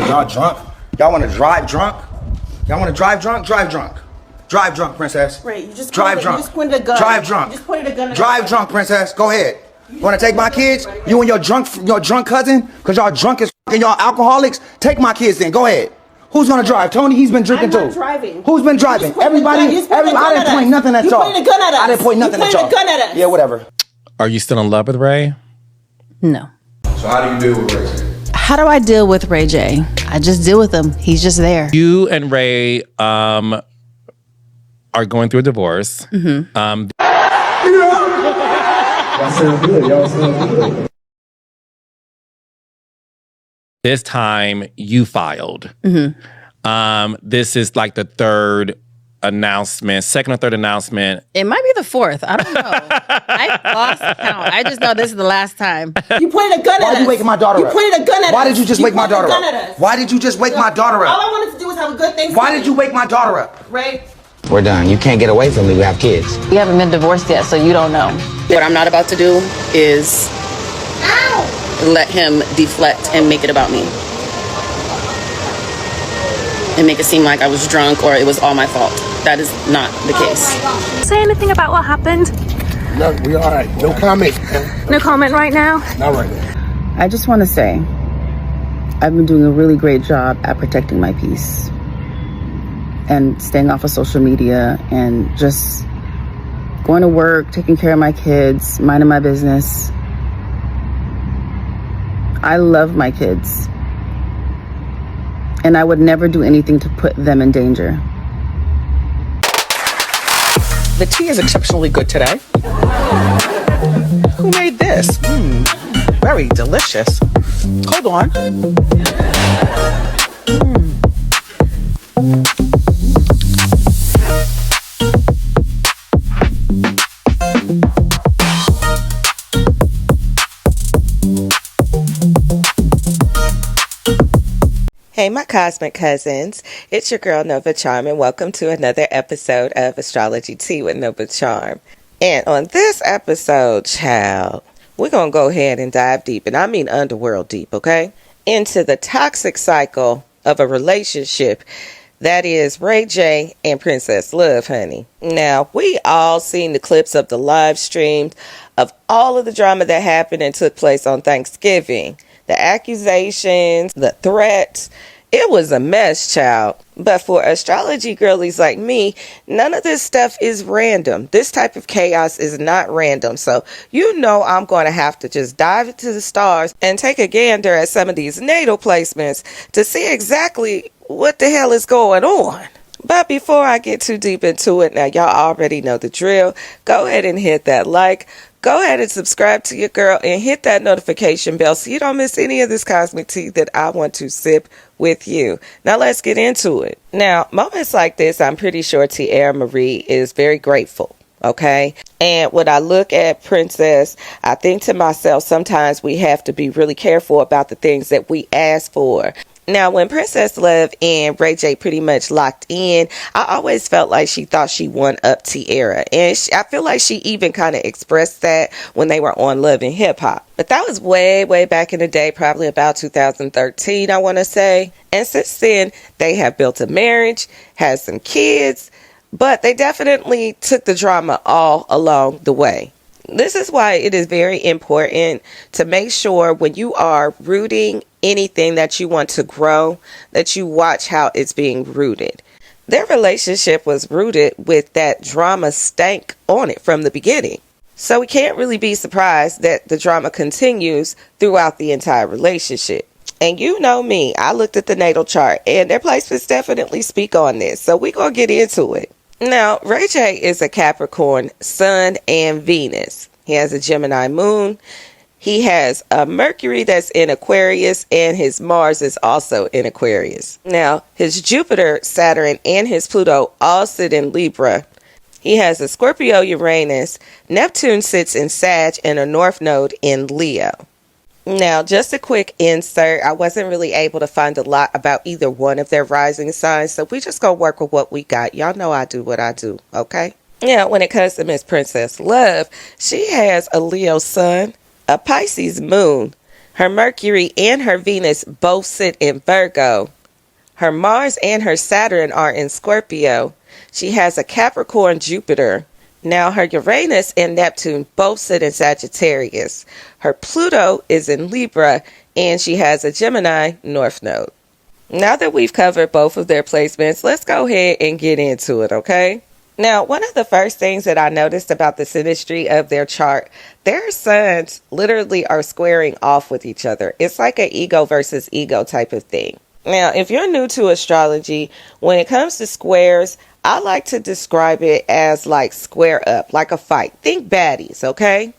Y'all drunk? Y'all want to drive drunk? Y'all want to drive drunk? Drive drunk. Drive drunk, princess. Right, you just drive drunk. You just pointed a gun. Drive drunk. You just pointed a gun at drive drunk, princess. Go ahead. You want to take my kids? You and your drunk cousin? Because y'all drunk as and y'all alcoholics? Take my kids then. Go ahead. Who's gonna drive? Tony, he's been drinking too. I'm not driving. Who's been driving? Everybody. I didn't point nothing at y'all. You pointed a gun at us. I didn't point nothing at y'all. You pointed a gun at us. Yeah, whatever. Are you still in love with Ray? No. So how do you deal with Ray J? How do I deal with Ray J? I just deal with him. He's just there. You and Ray are going through a divorce. Mm-hmm. Y'all sound good. Y'all sound good. This time you filed. Mm-hmm. This is like the third announcement, second or third announcement. It might be the fourth. I don't know. I lost count. I just know this is the last time. You pointed a gun at us. Why are you waking my daughter up? You pointed a gun at us. Why did you just wake my daughter up? Why did you just wake my daughter up? All I wanted to do was have a good thing. Why did you wake my daughter up? Ray. We're done. You can't get away from me. We have kids. We haven't been divorced yet, so you don't know. What I'm not about to do is let him deflect and make it about me. And make it seem like I was drunk or it was all my fault. That is not the case. Say anything about what happened? No, we all right. No comment. No comment right now? Not right now. I just want to say, I've been doing a really great job at protecting my peace and staying off of social media and just going to work, taking care of my kids, minding my business. I love my kids. And I would never do anything to put them in danger. The tea is exceptionally good today. Who made this? Very delicious. Hold on. Hey, my cosmic cousins, it's your girl Nova Charm, and welcome to another episode of Astrology Tea with Nova Charm. And on this episode, child, we're going to go ahead and dive deep, and I mean underworld deep, okay? Into the toxic cycle of a relationship that is Ray J and Princess Love, honey. Now, we all seen the clips of the live streams of all of the drama that happened and took place on Thanksgiving. The accusations, the threats, it was a mess, child. But for astrology girlies like me, none of this stuff is random. This type of chaos is not random. So you know I'm going to have to just dive into the stars and take a gander at some of these natal placements to see exactly what the hell is going on. But before I get too deep into it, now y'all already know the drill. Go ahead and hit that like. Go ahead and subscribe to your girl and hit that notification bell so you don't miss any of this cosmic tea that I want to sip with you. Now let's get into it. Now, moments like this, I'm pretty sure Tierra Marie is very grateful. Okay. And when I look at Princess, I think to myself, sometimes we have to be really careful about the things that we ask for. Now, when Princess Love and Ray J pretty much locked in, I always felt like she thought she won up Tierra. And I feel like she even kind of expressed that when they were on Love and Hip Hop. But that was way, way back in the day, probably about 2013, I want to say. And since then, they have built a marriage, had some kids, but they definitely took the drama all along the way. This is why it is very important to make sure when you are rooting anything that you want to grow, that you watch how it's being rooted. Their relationship was rooted with that drama stank on it from the beginning. So we can't really be surprised that the drama continues throughout the entire relationship. And you know me, I looked at the natal chart and their placements definitely speak on this. So we're going to get into it. Now, Ray J is a Capricorn Sun and Venus. He has a Gemini moon. He has a Mercury that's in Aquarius, and his Mars is also in Aquarius. Now, his Jupiter, Saturn, and his Pluto all sit in Libra. He has a Scorpio Uranus. Neptune sits in Sag and a North Node in Leo. Now, just a quick insert. I wasn't really able to find a lot about either one of their rising signs, so we just gonna work with what we got. Y'all know I do what I do, okay? Now, when it comes to Miss Princess Love, she has a Leo sun, a Pisces moon, Her Mercury and her Venus both sit in Virgo. Her Mars and her Saturn are in Scorpio. She has a Capricorn Jupiter. Now her Uranus and Neptune both sit in Sagittarius. Her Pluto is in Libra, and she has a Gemini North Node. Now that we've covered both of their placements, let's go ahead and get into it, okay? Now, one of the first things that I noticed about the synastry of their chart, their suns literally are squaring off with each other. It's like an ego versus ego type of thing. Now, if you're new to astrology, when it comes to squares, I like to describe it as like square up, like a fight. Think baddies, okay?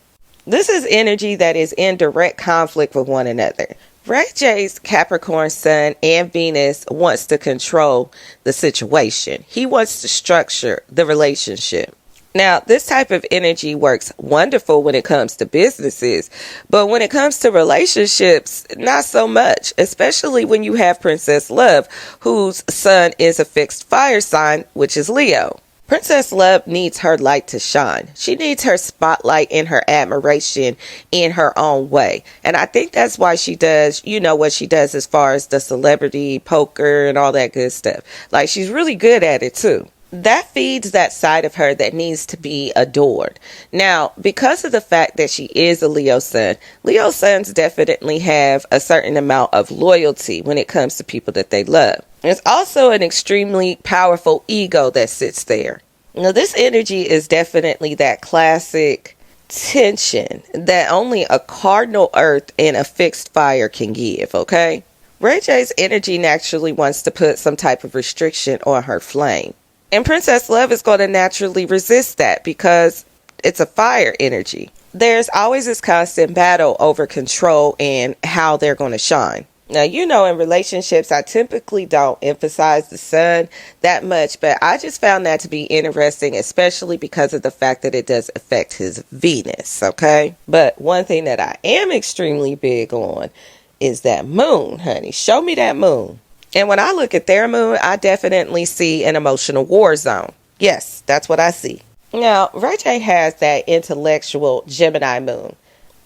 This is energy that is in direct conflict with one another. Ray J's Capricorn Sun and Venus wants to control the situation. He wants to structure the relationship. Now, this type of energy works wonderful when it comes to businesses, but when it comes to relationships, not so much, especially when you have Princess Love, whose sun is a fixed fire sign, which is Leo. Princess Love needs her light to shine. She needs her spotlight and her admiration in her own way. And I think that's why she does, what she does as far as the celebrity poker and all that good stuff. Like, she's really good at it too. That feeds that side of her that needs to be adored. Now, because of the fact that she is a Leo sun, Leo suns definitely have a certain amount of loyalty when it comes to people that they love. There's also an extremely powerful ego that sits there. Now, this energy is definitely that classic tension that only a cardinal earth and a fixed fire can give, okay? Ray J's energy naturally wants to put some type of restriction on her flame. And Princess Love is going to naturally resist that because it's a fire energy. There's always this constant battle over control and how they're going to shine. Now, in relationships, I typically don't emphasize the sun that much, but I just found that to be interesting, especially because of the fact that it does affect his Venus, okay? But one thing that I am extremely big on is that moon, honey. Show me that moon. And when I look at their moon, I definitely see an emotional war zone. Yes, that's what I see. Now, Ray J has that intellectual Gemini moon.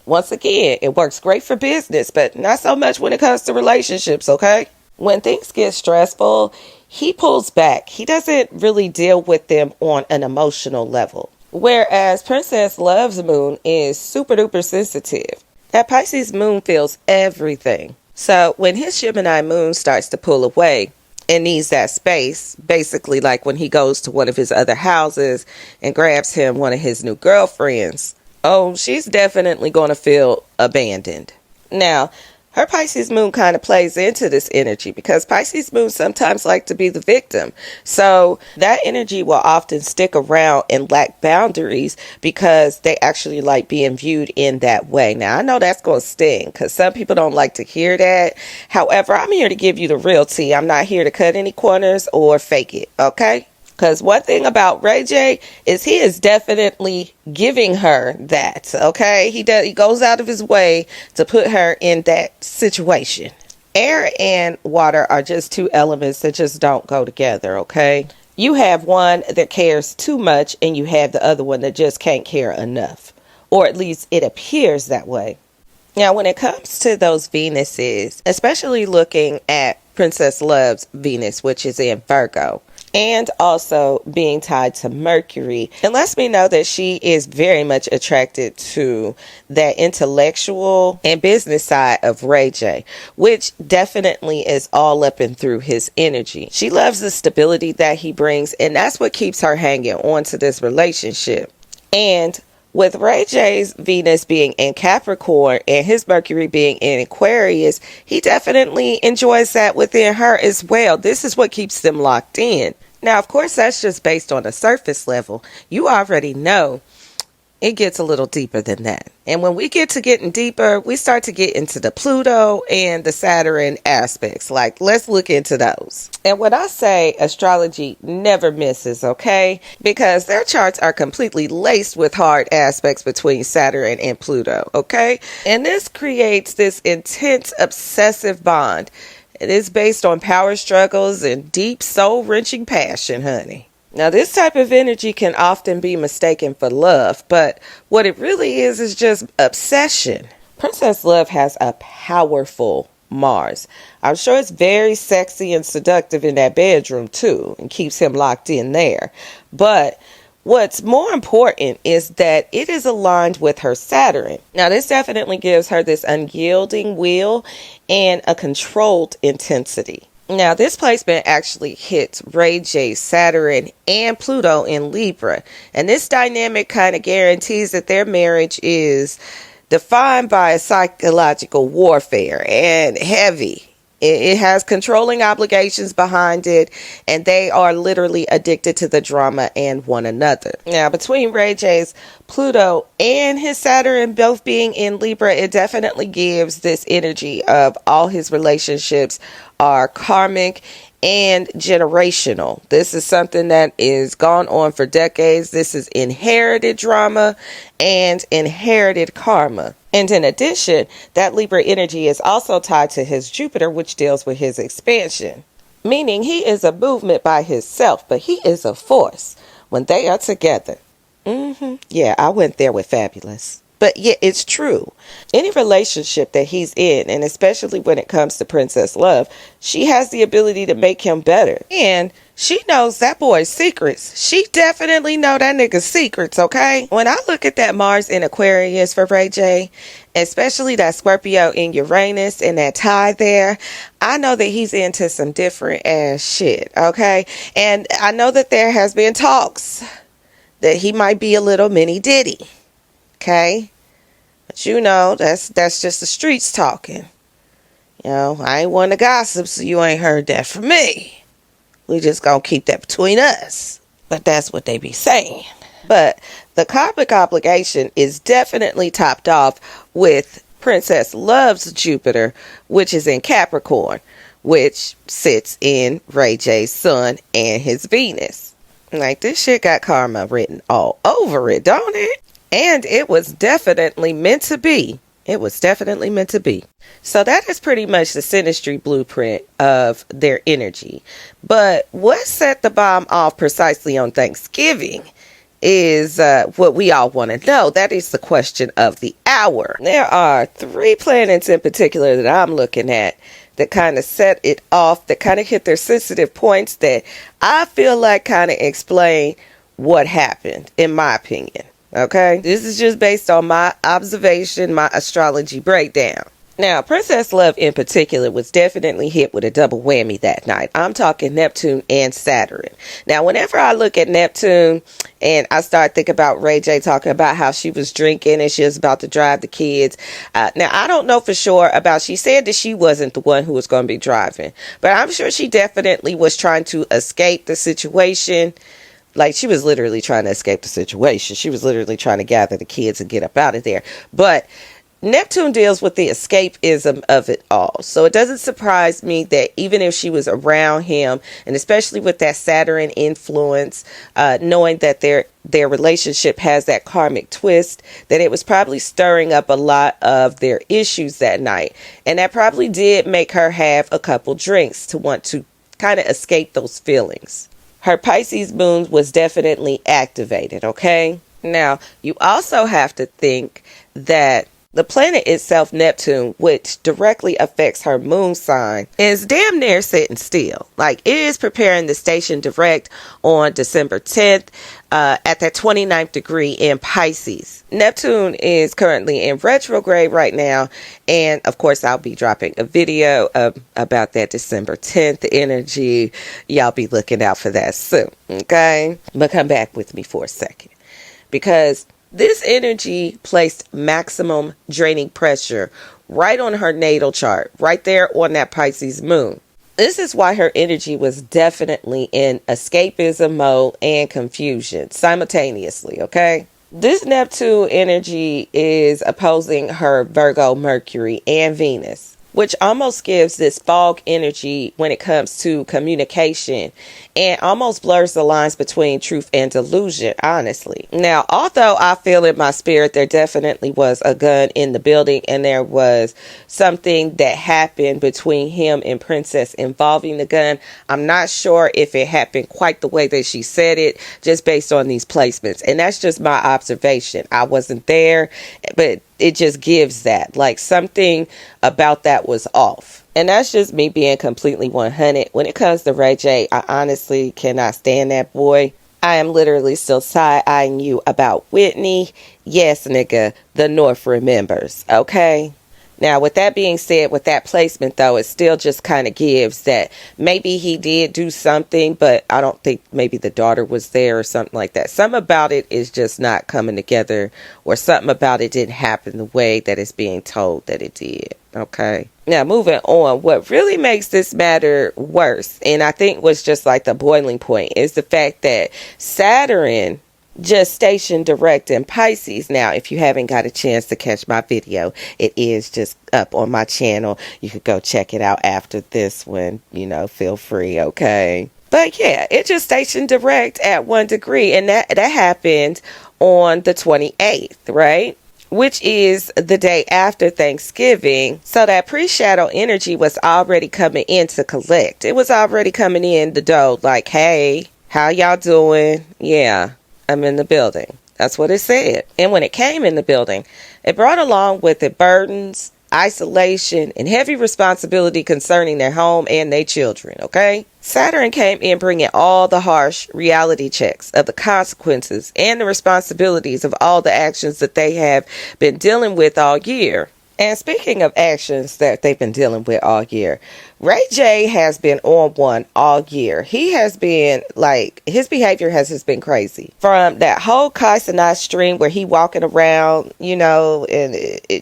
Once again, it works great for business, but not so much when it comes to relationships, okay? When things get stressful, he pulls back. He doesn't really deal with them on an emotional level. Whereas Princess Love's moon is super duper sensitive. That Pisces moon feels everything. So when his Gemini moon starts to pull away and needs that space, basically like when he goes to one of his other houses and grabs him one of his new girlfriends, oh, she's definitely going to feel abandoned. Now, her Pisces moon kind of plays into this energy because Pisces moon sometimes like to be the victim. So that energy will often stick around and lack boundaries because they actually like being viewed in that way. Now, I know that's going to sting because some people don't like to hear that. However, I'm here to give you the real tea. I'm not here to cut any corners or fake it, okay? Because one thing about Ray J is he is definitely giving her that, okay? He goes out of his way to put her in that situation. Air and water are just two elements that just don't go together, okay? You have one that cares too much and you have the other one that just can't care enough. Or at least it appears that way. Now, when it comes to those Venuses, especially looking at Princess Love's Venus, which is in Virgo, and also being tied to Mercury, it lets me know that she is very much attracted to that intellectual and business side of Ray J, which definitely is all up and through his energy. She loves the stability that he brings, and that's what keeps her hanging on to this relationship. And with Ray J's Venus being in Capricorn and his Mercury being in Aquarius, he definitely enjoys that within her as well. This is what keeps them locked in. Now, of course, that's just based on a surface level. You already know it gets a little deeper than that. And when we get to getting deeper, we start to get into the Pluto and the Saturn aspects. Like, let's look into those. And when I say astrology never misses, okay? Because their charts are completely laced with hard aspects between Saturn and Pluto, okay? And this creates this intense, obsessive bond. It is based on power struggles and deep, soul-wrenching passion, honey. Now, this type of energy can often be mistaken for love, but what it really is just obsession. Princess Love has a powerful Mars. I'm sure it's very sexy and seductive in that bedroom too, and keeps him locked in there. But what's more important is that it is aligned with her Saturn. Now, this definitely gives her this unyielding will and a controlled intensity. Now, this placement actually hits Ray J's Saturn and Pluto in Libra. And this dynamic kind of guarantees that their marriage is defined by a psychological warfare and heavy. It has controlling obligations behind it, and they are literally addicted to the drama and one another. Now, between Ray J's Pluto and his Saturn both being in Libra, it definitely gives this energy of all his relationships are karmic and generational. This is something that is gone on for decades. This is inherited drama and inherited karma. And in addition, that Libra energy is also tied to his Jupiter, which deals with his expansion. Meaning he is a movement by himself, but he is a force when they are together. Yeah, I went there with Fabulous. But yeah, it's true. Any relationship that he's in, and especially when it comes to Princess Love, she has the ability to make him better. And she knows that boy's secrets. She definitely know that nigga's secrets, okay? When I look at that Mars in Aquarius for Ray J, especially that Scorpio in Uranus and that tie there, I know that he's into some different ass shit, okay? And I know that there has been talks that he might be a little mini Diddy. Okay, but you know, that's just the streets talking. You know, I ain't one to gossip, so you ain't heard that from me. We just gonna keep that between us. But that's what they be saying. But the karmic obligation is definitely topped off with Princess Love's Jupiter, which is in Capricorn, which sits in Ray J's Sun and his Venus. Like, this shit got karma written all over it, don't it? And it was definitely meant to be. It was definitely meant to be. So that is pretty much the synastry blueprint of their energy. But what set the bomb off precisely on Thanksgiving is what we all want to know. That is the question of the hour. There are 3 planets in particular that I'm looking at that kind of set it off, that kind of hit their sensitive points that I feel like kind of explain what happened, in my opinion. Okay, this is just based on my observation, my astrology breakdown. Now, Princess Love in particular was definitely hit with a double whammy that night. I'm talking Neptune and Saturn. Now, whenever I look at Neptune and I start thinking about Ray J talking about how she was drinking and she was about to drive the kids. Now, I don't know for sure about, she said that she wasn't the one who was going to be driving, but I'm sure she definitely was trying to escape the situation. Like, she was literally trying to escape the situation. She was literally trying to gather the kids and get up out of there. But Neptune deals with the escapism of it all. So it doesn't surprise me that even if she was around him, and especially with that Saturn influence, knowing that their relationship has that karmic twist, that it was probably stirring up a lot of their issues that night. And that probably did make her have a couple drinks to want to kind of escape those feelings. Her Pisces moon was definitely activated, okay? Now, you also have to think that the planet itself, Neptune, which directly affects her moon sign, is damn near sitting still. Like, it is preparing the station direct on December 10th at that 29th degree in Pisces. Neptune is currently in retrograde right now. And, of course, I'll be dropping a video about that December 10th energy. Y'all be looking out for that soon, okay? But come back with me for a second. Because this energy placed maximum draining pressure right on her natal chart, right there on that Pisces moon. This is why her energy was definitely in escapism mode and confusion simultaneously, okay? This Neptune energy is opposing her Virgo, Mercury, and Venus, which almost gives this fog energy when it comes to communication and almost blurs the lines between truth and delusion, honestly. Now, although I feel in my spirit there definitely was a gun in the building and there was something that happened between him and Princess involving the gun, I'm not sure if it happened quite the way that she said it, just based on these placements. And that's just my observation. I wasn't there, but it just gives that. Like something about that was off. And that's just me being completely 100. When it comes to Ray J, I honestly cannot stand that boy. I am literally still side-eyeing you about Whitney. Yes, nigga, the North remembers, okay? Now, with that being said, with that placement, though, it still just kind of gives that maybe he did do something, but I don't think maybe the daughter was there or something like that. Something about it is just not coming together, or something about it didn't happen the way that it's being told that it did. Okay. Now, moving on, what really makes this matter worse, and I think was just like the boiling point, is the fact that Saturn just stationed direct in Pisces. Now, if you haven't got a chance to catch my video, it is just up on my channel. You could go check it out after this one, you know, feel free, okay? But yeah, it just stationed direct at 1 degree, and that happened on the 28th, right? Which is the day after Thanksgiving. So that pre-shadow energy was already coming in to collect. It was already coming in the door like, hey, how y'all doing? Yeah, I'm in the building. That's what it said. And when it came in the building, it brought along with it burdens, isolation, and heavy responsibility concerning their home and their children, okay? Saturn came in bringing all the harsh reality checks of the consequences and the responsibilities of all the actions that they have been dealing with all year. And speaking of actions that they've been dealing with all year, Ray J has been on one all year. He has been like, his behavior has just been crazy. From that whole Kaisanai stream where he walking around, you know, and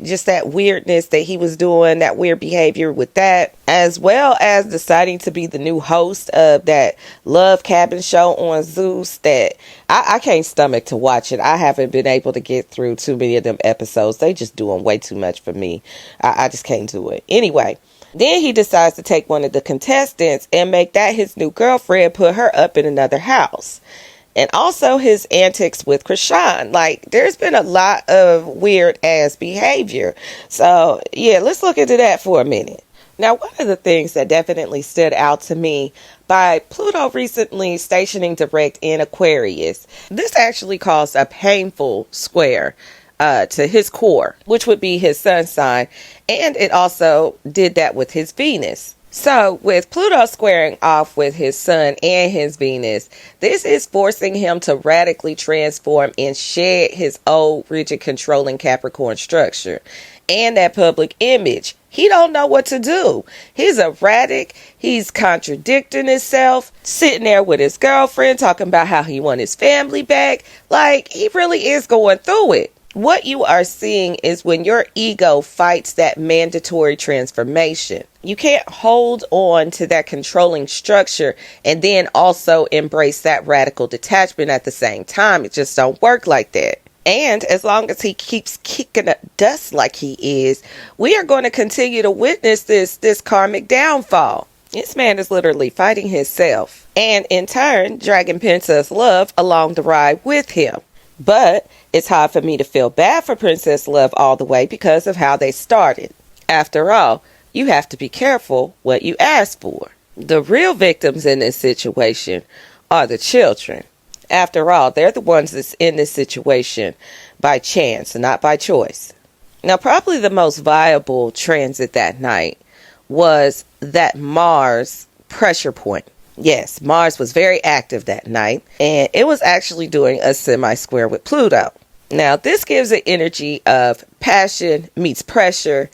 just that weirdness that he was doing, that weird behavior with that, as well as deciding to be the new host of that Love Cabin show on Zeus that I can't stomach to watch it. I haven't been able to get through too many of them episodes. They just doing way too much for me. I just can't do it. Anyway, then he decides to take one of the contestants and make that his new girlfriend, put her up in another house. And also his antics with Krishan. Like, there's been a lot of weird ass behavior. So yeah, let's look into that for a minute. Now, one of the things that definitely stood out to me by Pluto recently stationing direct in Aquarius, this actually caused a painful square to his core, which would be his sun sign, and it also did that with his Venus. So with Pluto squaring off with his sun and his Venus, this is forcing him to radically transform and shed his old rigid controlling Capricorn structure and that public image. He don't know what to do. He's erratic. He's contradicting himself, sitting there with his girlfriend talking about how he want his family back. Like, he really is going through it. What you are seeing is when your ego fights that mandatory transformation. You can't hold on to that controlling structure and then also embrace that radical detachment at the same time. It just don't work like that. And as long as he keeps kicking up dust like he is, we are going to continue to witness this karmic downfall. This man is literally fighting himself, and in turn dragging Princess Love along the ride with him. But it's hard for me to feel bad for Princess Love all the way because of how they started. After all, you have to be careful what you ask for. The real victims in this situation are the children. After all, they're the ones that's in this situation by chance, not by choice. Now, probably the most viable transit that night was that Mars pressure point. Yes, Mars was very active that night, and it was actually doing a semi-square with Pluto. Now, this gives an energy of passion meets pressure,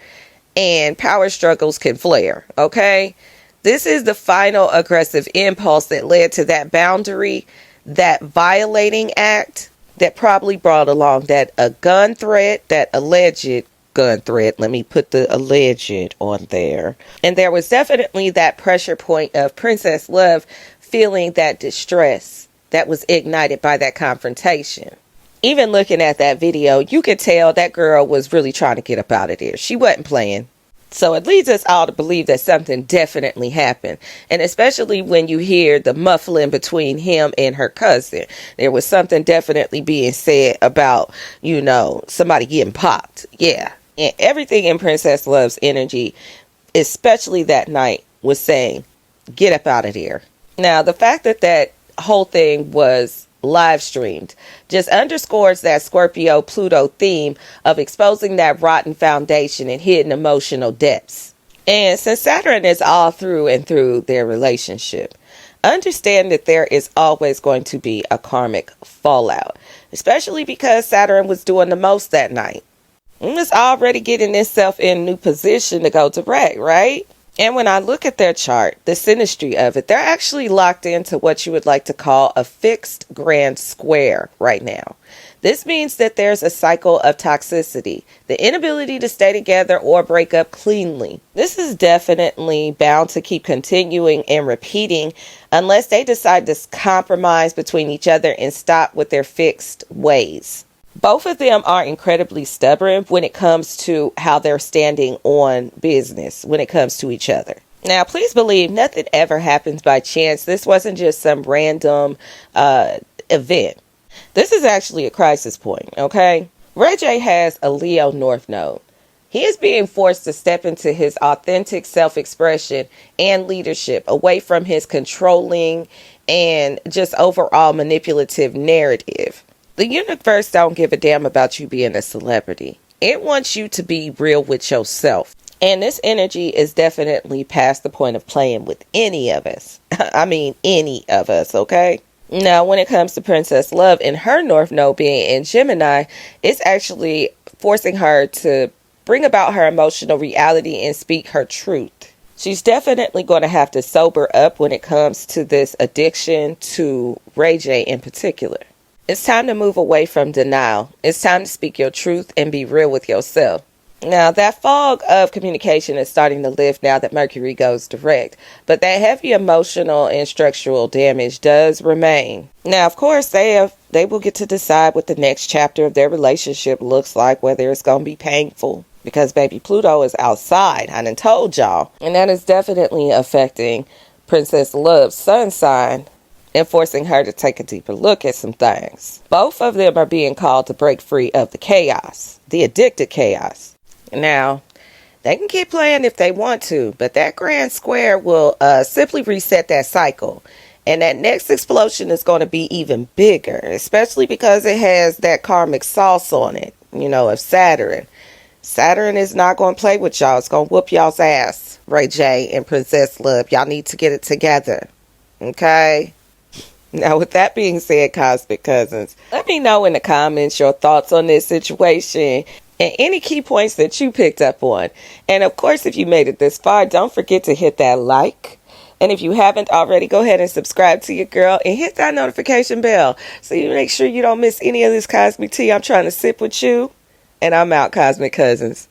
and power struggles can flare, okay? This is the final aggressive impulse that led to that boundary, that violating act that probably brought along that a gun threat, that alleged gun threat. Let me put the alleged on there. And there was definitely that pressure point of Princess Love feeling that distress that was ignited by that confrontation. Even looking at that video, you could tell that girl was really trying to get up out of there. She wasn't playing. So it leads us all to believe that something definitely happened. And especially when you hear the muffling between him and her cousin. There was something definitely being said about, you know, somebody getting popped. Yeah. And everything in Princess Love's energy, especially that night, was saying, get up out of there. Now, the fact that that whole thing was live streamed just underscores that Scorpio Pluto theme of exposing that rotten foundation and hidden emotional depths. And since Saturn is all through and through their relationship, understand that there is always going to be a karmic fallout, especially because Saturn was doing the most that night. It's already getting itself in a new position to go direct, right? And when I look at their chart, the synastry of it, they're actually locked into what you would like to call a fixed grand square right now. This means that there's a cycle of toxicity, the inability to stay together or break up cleanly. This is definitely bound to keep continuing and repeating unless they decide to compromise between each other and stop with their fixed ways. Both of them are incredibly stubborn when it comes to how they're standing on business when it comes to each other. Now, please believe nothing ever happens by chance. This wasn't just some random event. This is actually a crisis point, okay? Ray J has a Leo North Node. He is being forced to step into his authentic self-expression and leadership away from his controlling and just overall manipulative narrative. The universe don't give a damn about you being a celebrity. It wants you to be real with yourself. And this energy is definitely past the point of playing with any of us. I mean, any of us, okay? Now, when it comes to Princess Love and her North Node being in Gemini, it's actually forcing her to bring about her emotional reality and speak her truth. She's definitely going to have to sober up when it comes to this addiction to Ray J in particular. It's time to move away from denial. It's time to speak your truth and be real with yourself. Now, that fog of communication is starting to lift now that Mercury goes direct, but that heavy emotional and structural damage does remain. Now, of course, they will get to decide what the next chapter of their relationship looks like, whether it's going to be painful, because baby Pluto is outside. I done told y'all. And that is definitely affecting Princess Love's sun sign and forcing her to take a deeper look at some things. Both of them are being called to break free of the chaos, the addicted chaos. Now, they can keep playing if they want to, but that grand square will simply reset that cycle. And that next explosion is going to be even bigger, especially because it has that karmic sauce on it, of Saturn. Saturn is not going to play with y'all. It's going to whoop y'all's ass, Ray J and Princess Love. Y'all need to get it together. Okay? Now, with that being said, Cosmic Cousins, let me know in the comments your thoughts on this situation and any key points that you picked up on. And of course, if you made it this far, don't forget to hit that like. And if you haven't already, go ahead and subscribe to your girl and hit that notification bell so you make sure you don't miss any of this Cosmic Tea. I'm trying to sip with you. And I'm out, Cosmic Cousins.